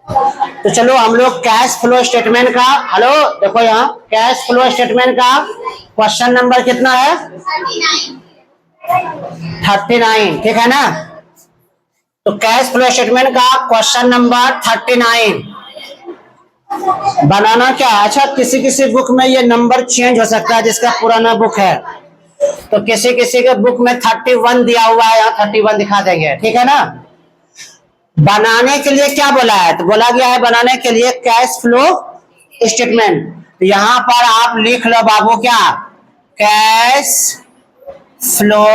तो चलो हम लोग कैश फ्लो स्टेटमेंट का, हेलो देखो यहाँ कैश फ्लो स्टेटमेंट का क्वेश्चन नंबर कितना है? 39, ठीक है ना। तो कैश फ्लो स्टेटमेंट का क्वेश्चन नंबर 39 बनाना क्या? अच्छा, किसी किसी बुक में ये नंबर चेंज हो सकता है जिसका पुराना बुक है, तो किसी किसी के बुक में 31 दिया हुआ है, यहाँ 31 दिखा देंगे, ठीक है ना। बनाने के लिए क्या बोला है? तो बोला गया है बनाने के लिए कैश फ्लो स्टेटमेंट। तो यहां पर आप लिख लो बाबू क्या, कैश फ्लो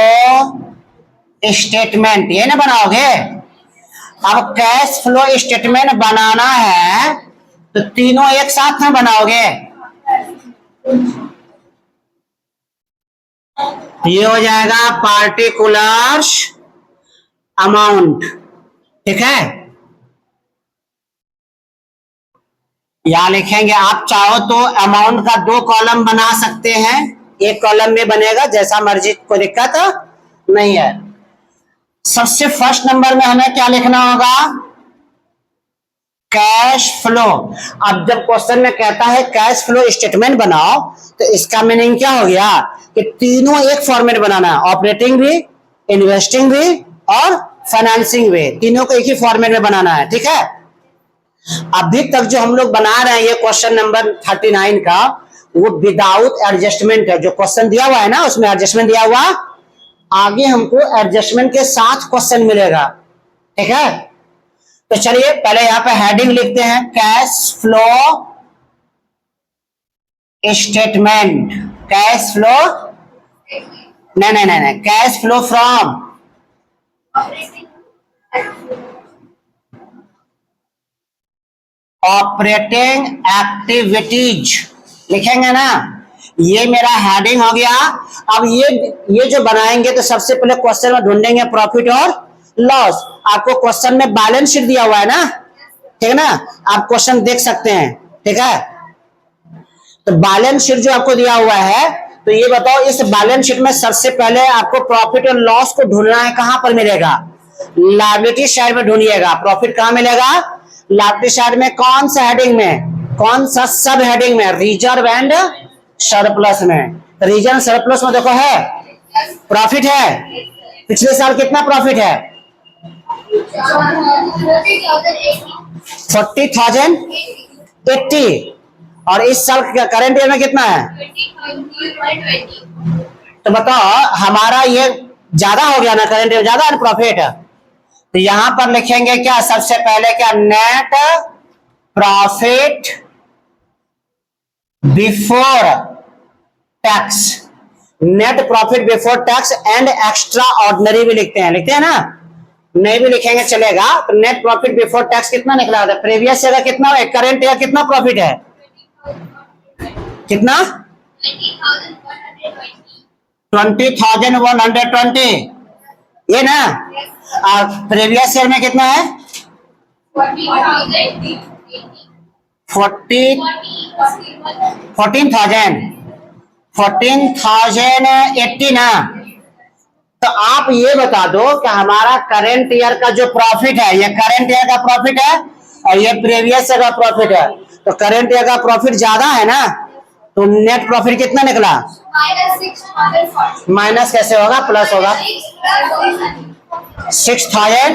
स्टेटमेंट, ये ना बनाओगे। अब कैश फ्लो स्टेटमेंट बनाना है तो तीनों एक साथ में बनाओगे। ये हो जाएगा पार्टिकुलर्स अमाउंट, ठीक है। यहां लिखेंगे, आप चाहो तो अमाउंट का 2 कॉलम बना सकते हैं, एक कॉलम में बनेगा, जैसा मर्जी, कोई दिक्कत नहीं है। सबसे फर्स्ट नंबर में हमें क्या लिखना होगा? Cash flow. अब जब क्वेश्चन में कहता है कैश फ्लो स्टेटमेंट बनाओ, तो इसका मीनिंग क्या हो गया कि तीनों एक फॉर्मेट बनाना है, ऑपरेटिंग भी, इन्वेस्टिंग भी और फाइनेंसिंग भी, तीनों को एक ही फॉर्मेट में बनाना है, ठीक है। अभी तक जो हम लोग बना रहे हैं ये क्वेश्चन नंबर 39 का, वो विदाउट एडजस्टमेंट है। जो क्वेश्चन दिया हुआ है ना उसमें एडजस्टमेंट दिया हुआ, आगे हमको एडजस्टमेंट के साथ क्वेश्चन मिलेगा, ठीक है। तो चलिए पहले यहां पे हेडिंग लिखते हैं, cash flow statement. Cash flow, नहीं नहीं नहीं नहीं, cash flow from operating activities लिखेंगे ना। ये मेरा हेडिंग हो गया। अब ये जो बनाएंगे तो सबसे पहले क्वेश्चन में ढूंढेंगे प्रॉफिट और लॉस। आपको क्वेश्चन में बैलेंस शीट दिया हुआ है ना, ठीक है ना, आप क्वेश्चन देख सकते हैं, ठीक है। तो बैलेंस शीट जो आपको दिया हुआ है, तो ये बताओ इस बैलेंस शीट में सबसे पहले आपको प्रॉफिट और लॉस को ढूंढना है, कहां पर मिलेगा? लायबिलिटी साइड में ढूंढिएगा। प्रॉफिट कहां मिलेगा? लायबिलिटी साइड में। कौन सा हेडिंग में? कौन सा सब हेडिंग में? रिजर्व एंड सरप्लस में। रिजर्व सरप्लस में देखो है प्रॉफिट है। पिछले साल कितना प्रॉफिट है? 40,080। और इस साल करंट ईयर में कितना है? तो बताओ हमारा ये ज्यादा हो गया ना, करंट ईयर ज्यादा है प्रॉफिट। तो यहां पर लिखेंगे क्या, सबसे पहले क्या, net profit before tax. Net profit before tax and extra ordinary भी लिखते हैं, लिखते हैं ना, नहीं भी लिखेंगे चलेगा। तो नेट प्रॉफिट बिफोर टैक्स कितना निकला था? प्रीवियस ईयर कितना है? करंट ईयर कितना प्रॉफिट है? कितना? 20,120, ये ना। और प्रीवियस ईयर में कितना है? 14,080 ना। तो आप ये बता दो कि हमारा करंट ईयर का जो प्रॉफिट है, ये करंट ईयर का प्रॉफिट है और ये प्रीवियस ईयर का प्रॉफिट है। तो करंट ईयर का प्रॉफिट ज्यादा है ना, तो नेट प्रॉफिट कितना निकला? माइनस कैसे होगा? प्लस होगा। 6,040 है।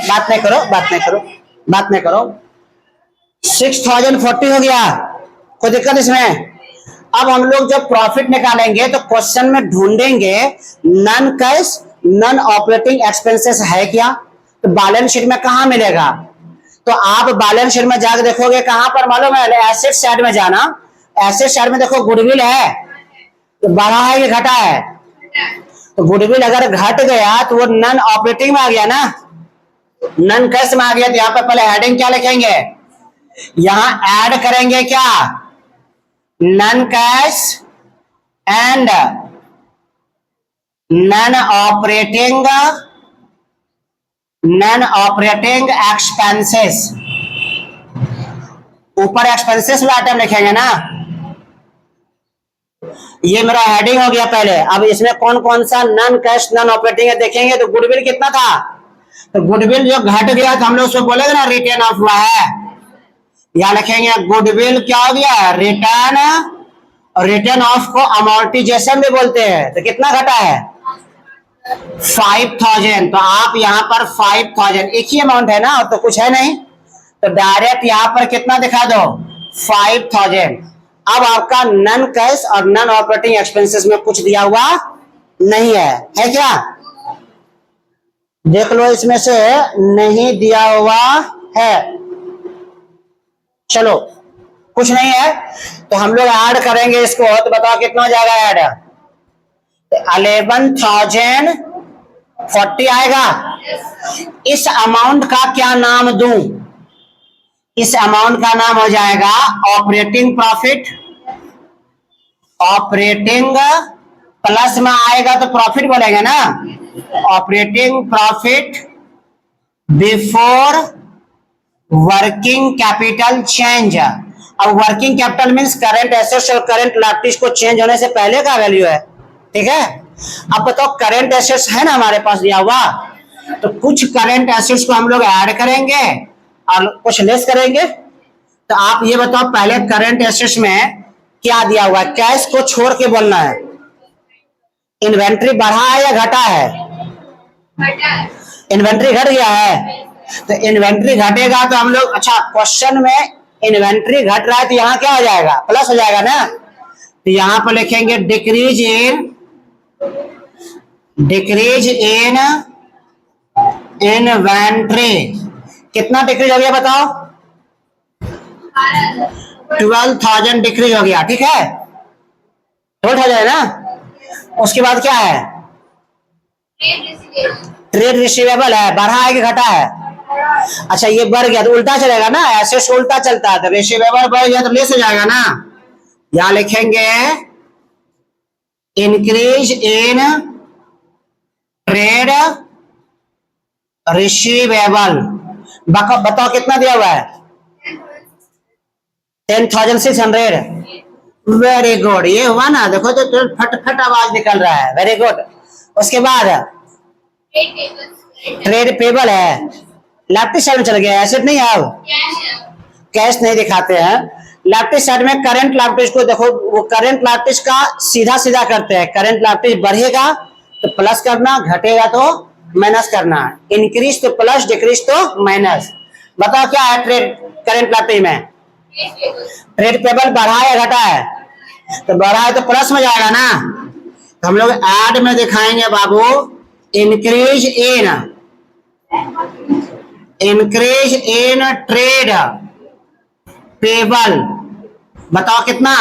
बात नहीं करो, बात नहीं करो, बात नहीं करो। 6,040 हो गया, कोई दिक्कत इसमें? अब हम लोग जब प्रॉफिट निकालेंगे तो क्वेश्चन में ढूंढेंगे non cash non operating expenses है क्या। तो बैलेंस शीट में कहां मिलेगा? तो आप बैलेंस शीट में जाकर देखोगे, कहां पर मालूम है? एसेट साइड में जाना। एसेट साइड में देखो गुडविल है, तो बढ़ा है कि घटा है? तो गुडविल अगर घट गया तो वो नॉन ऑपरेटिंग में आ गया ना, नॉन कैश में आ गया। तो यहाँ पर पहले हेडिंग क्या लिखेंगे? यहां ऐड करेंगे क्या, non cash and non operating expenses. ऊपर एक्सपेंसेस वाला आइटम लिखेंगे ना। ये मेरा हेडिंग हो गया पहले। अब इसमें कौन कौन सा नॉन कैश नॉन ऑपरेटिंग है देखेंगे। तो गुडविल कितना था? तो गुडविल जो घट गया तो हम लोग उसको बोलेंगे ना रिटर्न ऑफ हुआ है। यहाँ लिखेंगे गुडविल क्या हो गया, रिटर्न। और रिटर्न ऑफ को अमोर्टाइजेशन भी बोलते हैं। तो कितना घटा है 5000। तो आप यहाँ पर 5000 एक ही अमाउंट है ना, और तो कुछ है नहीं, तो डायरेक्ट यहाँ पर कितना दिखा दो 5000। अब आपका नन कैश और नन ऑपरेटिंग एक्सपेंसेस में कुछ दिया हुआ नहीं है क्या? देख लो इसमें से नहीं दिया हुआ है। चलो कुछ नहीं है तो हम लोग ऐड करेंगे इसको। तो बताओ कितना हो जाएगा ऐड? 11,040 आएगा। इस अमाउंट का क्या नाम दूं? इस अमाउंट का नाम हो जाएगा ऑपरेटिंग प्रॉफिट। ऑपरेटिंग प्लस में आएगा तो प्रॉफिट बोलेंगे ना, operating profit before working capital change. अब working capital means current assets और करंट लायबिलिटीज को चेंज होने से पहले का वैल्यू है, ठीक है। अब बताओ करंट एसेट्स है ना हमारे पास दिया हुआ, तो कुछ करंट एसेट्स को हम लोग ऐड करेंगे और कुछ लेस करेंगे। तो आप ये बताओ पहले करंट एसेट्स में क्या दिया हुआ है, कैश को छोड़ के बोलना है। इन्वेंट्री बढ़ा है या घटा है? इन्वेंट्री घट गया है। तो इन्वेंट्री घटेगा तो हम लोग, अच्छा क्वेश्चन में इन्वेंट्री घट रहा है तो यहाँ क्या हो जाएगा, प्लस हो जाएगा ना। तो यहाँ पर लिखेंगे डिक्रीज इन इन्वेंट्री। कितना डिक्रीज हो गया बताओ? 12,000 डिक्रीज हो गया, ठीक है, टोट हो जाए ना। उसके बाद क्या है, ट्रेड रिसीवेबल है, बढ़ा है कि घटा है? अच्छा ये बढ़ गया तो उल्टा चलेगा ना, एसेट्स उल्टा चलता है, तो रिसीवेबल बढ़ गया तो लेस हो जाएगा ना। यहां लिखेंगे इंक्रीज इन ट्रेड रिसीवेबल। बताओ कितना दिया हुआ है? 10,600। वेरी गुड, ये हुआ ना, देखो तो फट आवाज निकल रहा है, वेरी गुड। उसके बाद ट्रेड पेबल है, लेफ्ट साइड में चल गया, एसेट नहीं है, अब कैश नहीं दिखाते हैं। लेफ्ट साइड में करंट लायबिलिटीज को देखो, वो करंट लायबिलिटीज का सीधा सीधा करते हैं। करंट लायबिलिटीज बढ़ेगा तो प्लस करना, घटेगा तो माइनस करना, इंक्रीज तो प्लस, डिक्रीज तो माइनस। बताओ क्या है ट्रेड करंट लायबिलिटी में? ट्रेड पेबल बढ़ा है घटा है? तो बढ़ा है तो प्लस में जाएगा ना, तो हम लोग ऐड में दिखाएंगे बाबू इंक्रीज इन ट्रेड पेबल। बताओ कितना?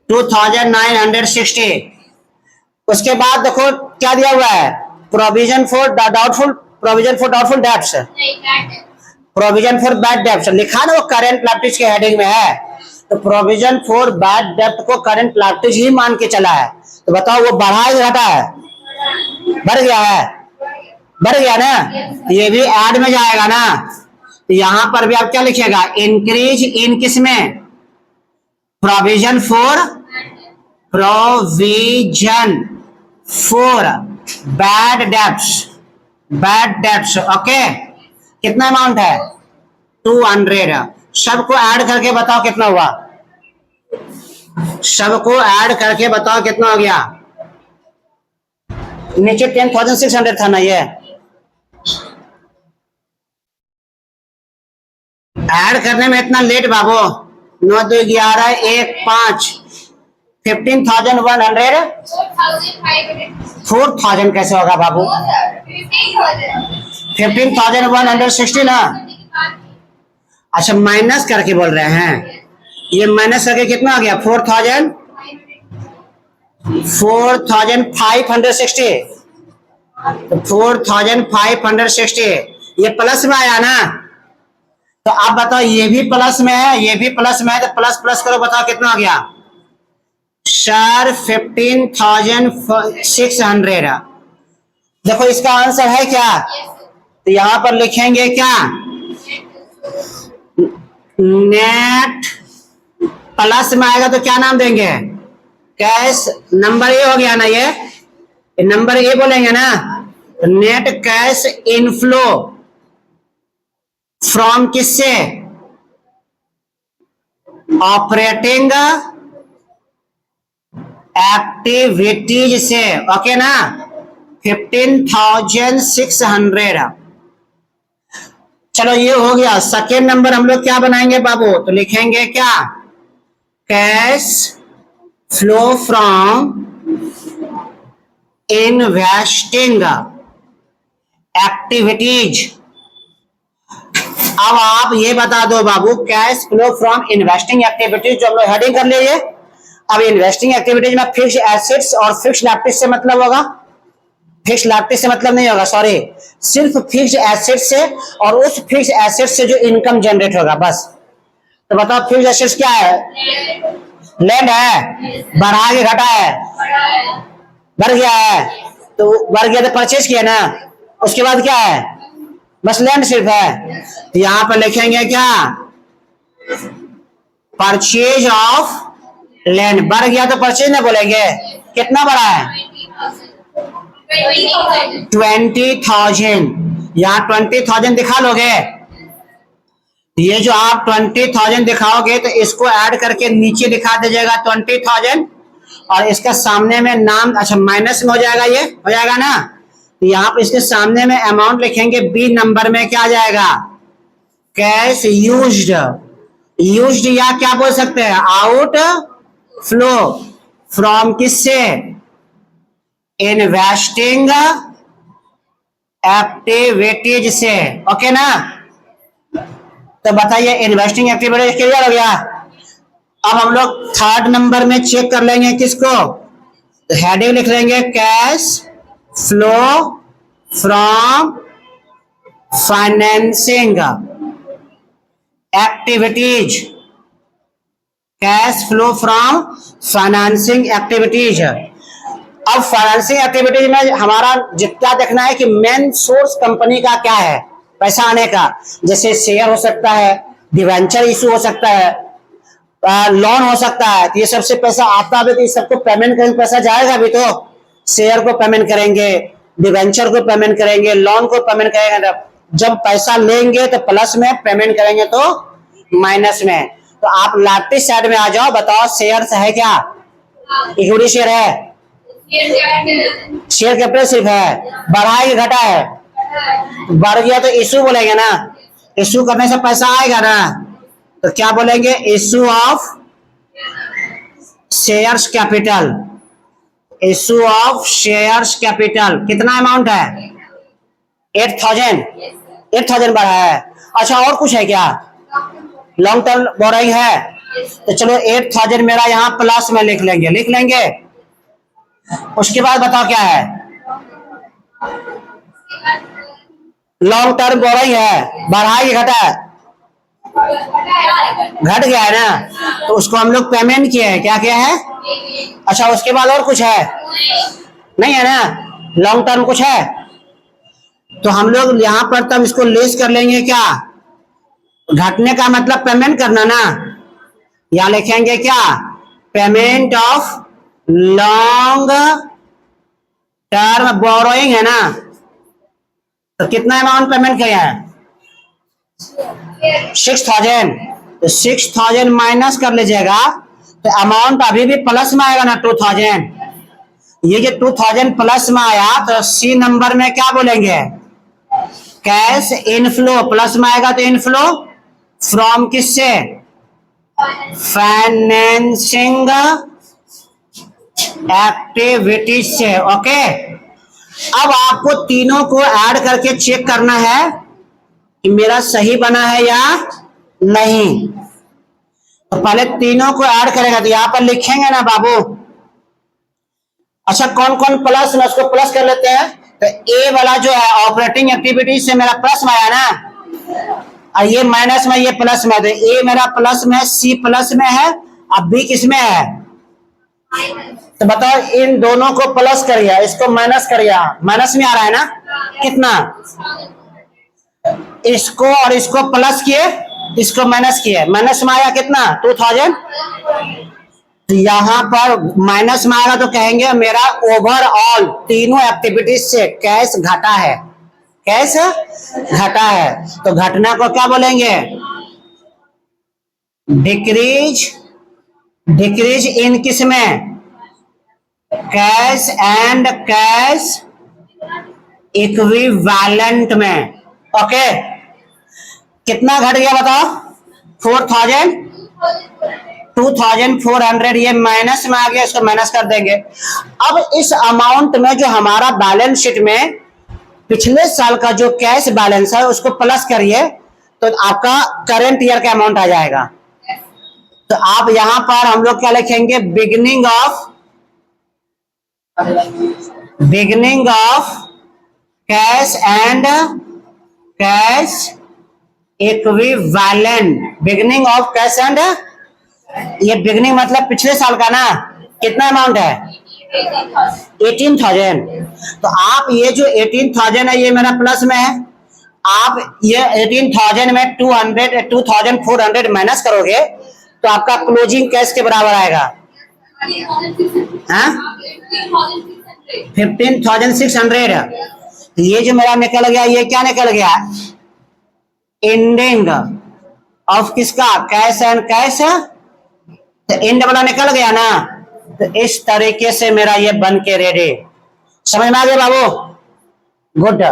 2,960। उसके बाद देखो क्या दिया हुआ है, provision for doubtful debts, provision for bad डेब्ट लिखा ना, वो करंट लायबिलिटीज के हेडिंग में है। तो प्रोविजन फॉर बैड डेब्ट को करंट लायबिलिटीज ही मान के चला है। तो बताओ वो बढ़ा है घटा है? बढ़ गया है, बढ़ गया ना, ये भी ऐड में जाएगा ना। तो यहां पर भी आप क्या लिखिएगा, इंक्रीज इन किसमें? Provision for bad debts, okay. कितना अमाउंट है? 200। सबको ऐड करके बताओ कितना हुआ, सबको ऐड करके बताओ कितना हो गया। नीचे 10,600 था ना, ये ऐड करने में इतना लेट बाबू। 9 2 11 1 5 15,100। 4,000 कैसे होगा बाबू? 15,160 ना। अच्छा माइनस करके बोल रहे हैं, ये माइनस करके कितना हो गया? 4,560। तो 4,560 ये प्लस में आया ना। तो आप बताओ ये भी प्लस में है, ये भी प्लस में है, तो प्लस प्लस करो, बताओ कितना हो गया सर? 15,600। देखो इसका आंसर है क्या? तो यहां पर लिखेंगे क्या, नेट प्लस में आएगा तो क्या नाम देंगे? कैश नंबर ए हो गया ना, ये नंबर ए बोलेंगे ना। नेट कैश इनफ्लो फ्रॉम किससे, ऑपरेटिंग एक्टिविटीज से, ओके ना, 15,600। चलो ये हो गया। सेकेंड नंबर हम लोग क्या बनाएंगे बाबू, तो लिखेंगे क्या, cash flow from investing activities. अब आप ये बता दो बाबू, cash flow from investing activities जो हम लोग हेडिंग कर लिए। अब इन्वेस्टिंग एक्टिविटीज में फिक्स एसेट्स और फिक्स लायबिलिटीज से मतलब होगा, फिक्स लायबिलिटीज से मतलब नहीं होगा, सॉरी, सिर्फ फिक्स एसेट से, और उस फिक्स एसेट से जो इनकम जनरेट होगा बस। तो बताओ फिक्स एसेट्स क्या है, लैंड है, बढ़ा के घटा है, बढ़ गया है, तो बढ़ गया तो परचेज किया ना, उसके बाद क्या है, बस लैंड सिर्फ है। तो यहां पर लिखेंगे क्या, परचेज ऑफ लैंड। बढ़ गया तो परचेज ना बोलेंगे, कितना बढ़ा है, 20,000। यहाँ 20,000 दिखा लोगे, ये जो आप 20,000 दिखाओगे तो इसको ऐड करके नीचे दिखा दीजिएगा 20,000, और इसका सामने में नाम, अच्छा माइनस में हो जाएगा, ये हो जाएगा ना। तो यहाँ पर इसके सामने में अमाउंट लिखेंगे, बी नंबर में क्या जाएगा, कैश यूज्ड। यूज्ड या क्या बोल सकते हैं, आउट फ्लो फ्रॉम किससे, इन्वेस्टिंग एक्टिविटीज से, ओके ना। तो बताइए इन्वेस्टिंग एक्टिविटीज क्लियर हो गया। अब हम लोग थर्ड नंबर में चेक कर लेंगे किसको, तो हेडिंग लिख लेंगे, cash flow from financing activities, cash flow from financing activities. अब फाइनेंसिंग एक्टिविटीज में हमारा जितना देखना है कि मेन सोर्स कंपनी का क्या है पैसा आने का, जैसे शेयर हो सकता है, डिवेंचर इशू हो सकता है, लोन हो सकता है। तो ये सबसे पैसा आता है तो ये सबको पेमेंट करेंगे, पैसा जाएगा अभी तो, शेयर को पेमेंट करेंगे, डिवेंचर को पेमेंट करेंगे, लोन को पेमेंट करेंगे। जब पैसा लेंगे तो प्लस में, पेमेंट करेंगे तो माइनस में। तो आप लाइबिलिटी साइड में आ जाओ, बताओ शेयर है क्या, इक्विटी शेयर है, शेयर कैपिटल सिर्फ है, बढ़ा है कि घटा है, बढ़ गया तो इशू बोलेंगे ना, इशू करने से पैसा आएगा ना, तो क्या बोलेंगे, issue of shares capital, issue of shares capital. कितना अमाउंट है, 8,000, 8,000 बढ़ा है। अच्छा और कुछ है क्या, लॉन्ग टर्म बोरोइंग है, तो चलो 8,000 मेरा यहाँ प्लस में लिख लेंगे, लिख लेंगे। उसके बाद बताओ क्या है, लॉन्ग टर्म बोरोइंग है, बढ़ा है कि घटा है, घट गया है ना, तो उसको हम लोग पेमेंट किए हैं, क्या किया है। अच्छा उसके बाद और कुछ है, नहीं है ना, लॉन्ग टर्म कुछ है, तो हम लोग यहाँ पर तब इसको लेस कर लेंगे, क्या, घटने का मतलब पेमेंट करना ना, यहां लिखेंगे क्या, payment of long term borrowing है ना, तो कितना अमाउंट पेमेंट किया है, 6,000। तो 6,000 माइनस कर लीजिएगा तो अमाउंट अभी भी प्लस में आएगा ना, 2,000। ये जो 2,000 प्लस में आया तो सी नंबर में क्या बोलेंगे, कैश इनफ्लो, प्लस में आएगा तो इनफ्लो फ्रॉम किससे, फाइनेंसिंग एक्टिविटीज से, ओके। अब आपको तीनों को ऐड करके चेक करना है कि मेरा सही बना है या नहीं। तो पहले तीनों को ऐड करेगा, तो यहां पर लिखेंगे ना बाबू। अच्छा कौन कौन प्लस में, उसको प्लस कर लेते हैं। तो ए वाला जो है ऑपरेटिंग एक्टिविटीज से मेरा प्लस में आया ना, और ये माइनस में, ये प्लस में, तो ए मेरा प्लस में, सी प्लस में है, अब बी किस में है। तो बताओ इन दोनों को प्लस करिए, इसको माइनस करिए, माइनस में आ रहा है ना, कितना, इसको और इसको प्लस किए, इसको माइनस किए, माइनस में आया कितना, 2,000। तो यहां पर माइनस में आएगा तो कहेंगे मेरा ओवरऑल तीनों एक्टिविटीज से कैश घटा है, कैश घटा है। तो घटना को क्या बोलेंगे? डिक्रीज, डिक्रीज इन किस में? कैश एंड कैश इक्विवेलेंट में। ओके, कितना घट गया बताओ? 4000, 2400, ये माइनस में आ गया, इसको माइनस कर देंगे। अब इस अमाउंट में जो हमारा बैलेंस शीट में पिछले साल का जो कैश बैलेंस है उसको प्लस करिए तो आपका करंट ईयर का अमाउंट आ जाएगा। तो आप यहां पर हम लोग क्या लिखेंगे? Beginning of cash and cash equivalent. Beginning of cash and, ये बिगिनिंग मतलब पिछले साल का ना, कितना अमाउंट है? 18,000। तो आप ये जो 18,000 है ये मेरा प्लस में है, आप ये 18,000 में 2400 माइनस करोगे तो आपका क्लोजिंग कैश के बराबर आएगा, हाँ, 15,600। ये जो मेरा निकल गया, ये क्या निकल गया? एंडिंग ऑफ किसका? Cash and cash. तो एंड वाला निकल गया ना, तो इस तरीके से मेरा ये बन के रेडी। समझ में आ गया बाबू? गुड।